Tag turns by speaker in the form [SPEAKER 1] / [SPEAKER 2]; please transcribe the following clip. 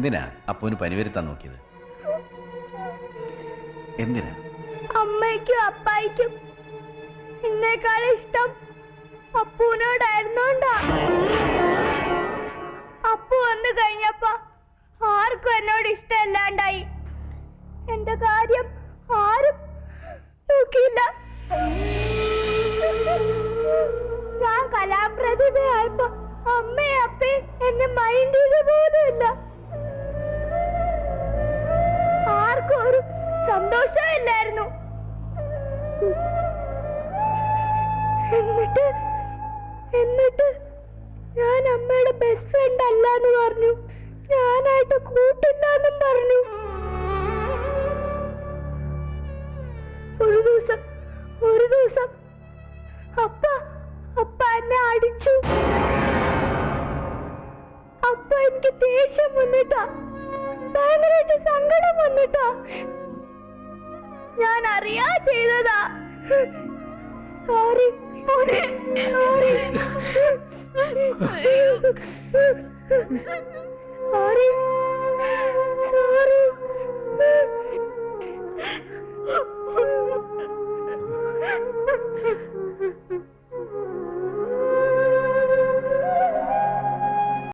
[SPEAKER 1] എന്തിനാ അപ്പൂന് പനി വരുത്താൻ നോക്കിയത്? എന്തിനാ?
[SPEAKER 2] അമ്മയ്ക്കും അപ്പായിക്കും എന്നേക്കാൾ ഇഷ്ടം അപ്പൂനോടായിരുന്നോണ്ടാ. അപ്പു വന്നു കഴിഞ്ഞപ്പോ ആർക്കും എന്നോട് ഇഷ്ടമല്ലാണ്ടായി. എന്റെ കാര്യം ആരും നോക്കിയില്ല. ഞാൻ കലാപ്രതിഭയായപ്പോ അമ്മയും അപ്പയും എന്നെ മൈൻഡ് ചെയ്ത പോലുമില്ല. ആർക്കും ഒരു സന്തോഷമില്ലായിരുന്നു. എന്നിട്ട് ഞാൻ അമ്മയുടെ ബെസ്റ്റ് ഫ്രണ്ട് അല്ലാന്ന് പറഞ്ഞു. ഞാനായിട്ട് കൂട്ടില്ലാന്നും പറഞ്ഞു. ഒരു ദിവസം അപ്പ എന്നെ അടിച്ചു. അപ്പ എനിക്ക് ദേഷ്യം വന്നിട്ടാ, ഭയങ്കരമായിട്ട് സങ്കടം വന്നിട്ടാ. ഞാൻ അറിയാ ചെയ്തതാ. Sorry sorry. Sorry sorry.